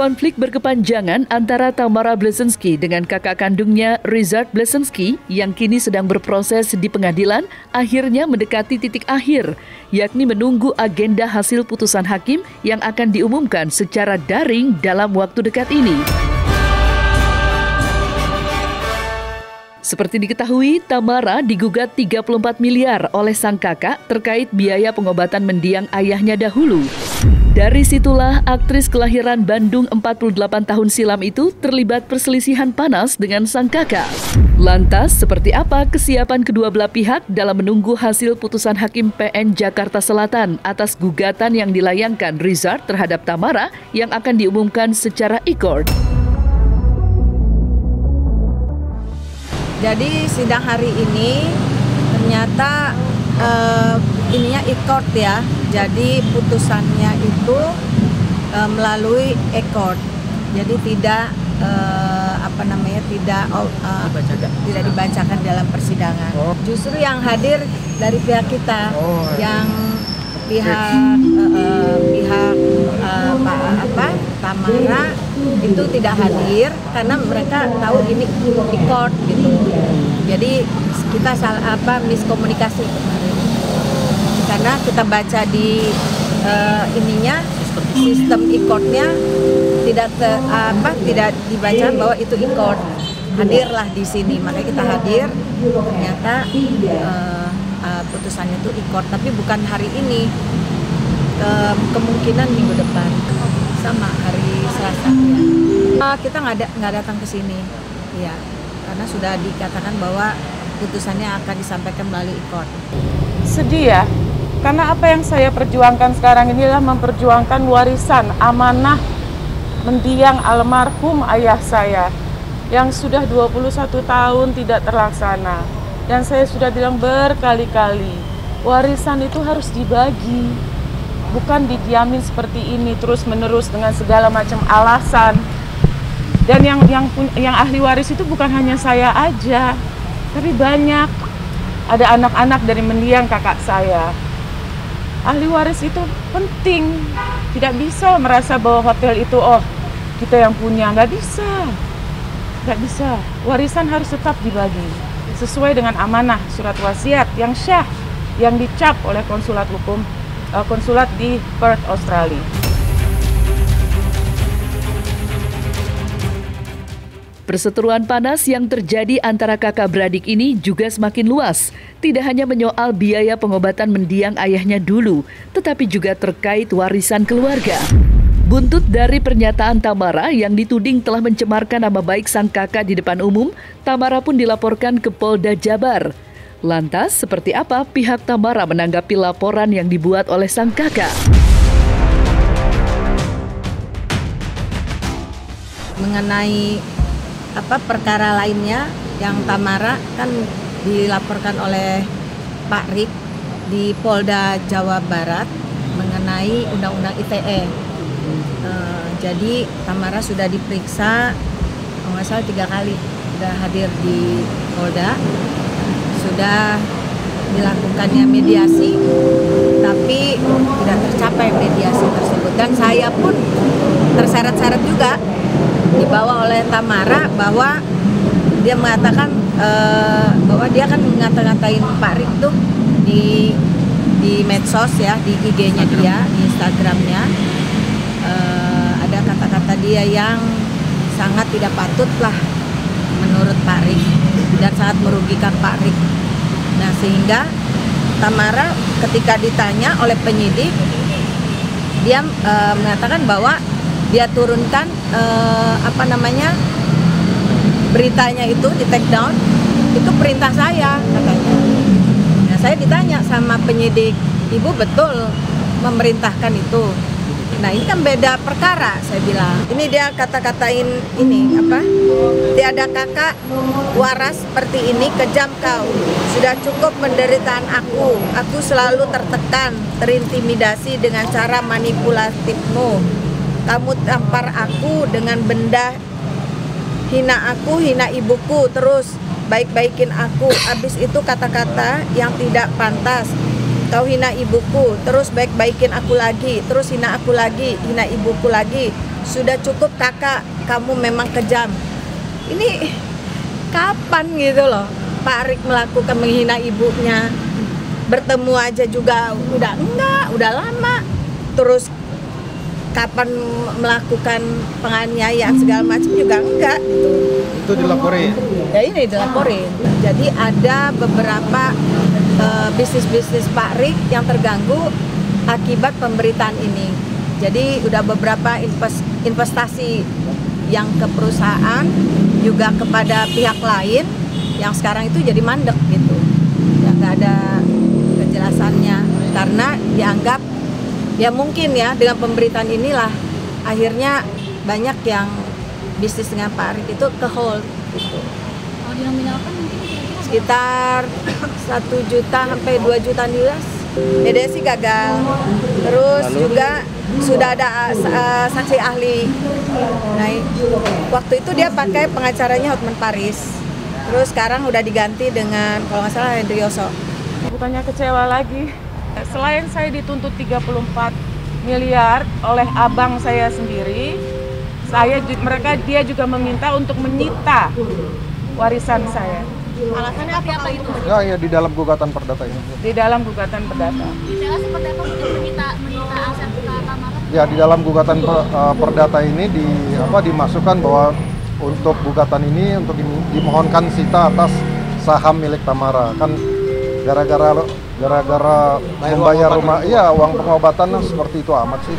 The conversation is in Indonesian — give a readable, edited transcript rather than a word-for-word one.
Konflik berkepanjangan antara Tamara Bleszynsky dengan kakak kandungnya Ryszard Bleszynsky yang kini sedang berproses di pengadilan akhirnya mendekati titik akhir, yakni menunggu agenda hasil putusan hakim yang akan diumumkan secara daring dalam waktu dekat ini. Seperti diketahui, Tamara digugat 34 miliar oleh sang kakak terkait biaya pengobatan mendiang ayahnya dahulu. Dari situlah aktris kelahiran Bandung 48 tahun silam itu terlibat perselisihan panas dengan sang kakak. Lantas, seperti apa kesiapan kedua belah pihak dalam menunggu hasil putusan Hakim PN Jakarta Selatan atas gugatan yang dilayangkan Ryszard terhadap Tamara yang akan diumumkan secara e-court? Jadi sidang hari ini ternyata ininya e-court ya. Jadi putusannya itu melalui e-court. Jadi tidak tidak dibacakan dalam persidangan. Justru yang hadir dari pihak kita, yang pihak Tamara itu tidak hadir karena mereka tahu ini e-court gitu. Jadi kita miskomunikasi kemarin. Karena kita baca di sistem e-courtnya tidak dibaca bahwa itu e-court. Hadirlah di sini, makanya kita hadir. Ternyata putusannya itu e-court, tapi bukan hari ini. Kemungkinan minggu depan sama hari Selasa ya. Kita nggak datang ke sini ya, karena sudah dikatakan bahwa putusannya akan disampaikan melalui e-court. Sedih ya, karena apa yang saya perjuangkan sekarang ini adalah memperjuangkan warisan amanah mendiang almarhum ayah saya yang sudah 21 tahun tidak terlaksana. Dan saya sudah bilang berkali-kali, warisan itu harus dibagi, bukan didiamin seperti ini terus-menerus dengan segala macam alasan. Dan yang ahli waris itu bukan hanya saya aja, tapi banyak. Ada anak-anak dari mendiang kakak saya. Ahli waris itu penting. Tidak bisa merasa bahwa hotel itu kita yang punya. Nggak bisa. Warisan harus tetap dibagi sesuai dengan amanah surat wasiat yang syah yang dicap oleh konsulat di Perth, Australia. Perseteruan panas yang terjadi antara kakak beradik ini juga semakin luas. Tidak hanya menyoal biaya pengobatan mendiang ayahnya dulu, tetapi juga terkait warisan keluarga. Buntut dari pernyataan Tamara yang dituding telah mencemarkan nama baik sang kakak di depan umum, Tamara pun dilaporkan ke Polda Jabar. Lantas, seperti apa pihak Tamara menanggapi laporan yang dibuat oleh sang kakak? Mengenai perkara lainnya yang Tamara kan dilaporkan oleh Pak Rik di Polda Jawa Barat mengenai Undang-Undang ITE. Jadi Tamara sudah diperiksa, kalau nggak salah 3 kali sudah hadir di Polda, sudah dilakukannya mediasi, tapi tidak tercapai mediasi tersebut. Dan saya pun terseret-seret juga, dibawa oleh Tamara bahwa dia mengatakan bahwa dia kan ngata-ngatain Pak Rik tuh di medsos ya, di IG-nya dia, di Instagramnya. Ada kata-kata dia yang sangat tidak patut lah menurut Pak Rik dan sangat merugikan Pak Rik. Nah, sehingga Tamara ketika ditanya oleh penyidik, dia mengatakan bahwa dia turunkan beritanya itu di take down, itu perintah saya katanya. Nah, saya ditanya sama penyidik, ibu betul memerintahkan itu? Nah, ini kan beda perkara, saya bilang. Ini dia kata-katain ini tiada kakak waras seperti ini, kejam kau. Sudah cukup penderitaan aku selalu tertekan, terintimidasi dengan cara manipulatifmu. Kamu tampar aku dengan benda hina aku, hina ibuku, terus baik-baikin aku. Abis itu kata-kata yang tidak pantas. Kau hina ibuku, terus baik-baikin aku lagi, terus hina aku lagi, hina ibuku lagi. Sudah cukup kakak, kamu memang kejam. Ini kapan gitu loh Pak Rik melakukan menghina ibunya? Bertemu aja juga udah enggak, udah lama. Terus kapan melakukan penganiayaan segala macam juga enggak gitu. Itu dilaporin. Ya ini dilaporin. Jadi ada beberapa bisnis-bisnis Pak Rik yang terganggu akibat pemberitaan ini. Jadi udah beberapa investasi yang ke perusahaan juga kepada pihak lain yang sekarang itu jadi mandek gitu. Ya nggak ada kejelasannya karena dianggap ya mungkin ya dengan pemberitaan inilah akhirnya banyak yang bisnis dengan Pak Rik itu ke hold gitu. Kalau dinominalkan mungkin Sekitar 1 juta sampai 2 juta US. Dia sih gagal. Terus juga sudah ada saksi ahli. Nah, waktu itu dia pakai pengacaranya Hotman Paris. Terus sekarang udah diganti dengan kalau nggak salah Hendrioso. Bukannya kecewa lagi. Selain saya dituntut 34 miliar oleh abang saya sendiri, dia juga meminta untuk menyita warisan saya. alasannya apa itu? Ya, di dalam gugatan perdata ini. Di dalam gugatan perdata. Detailnya seperti apa untuk menyita aset ke Tamara? Ya, di dalam gugatan perdata ini dimasukkan bahwa untuk gugatan ini untuk dimohonkan sita atas saham milik Tamara. Kan gara-gara membayar uang pengobatan seperti itu amat sih.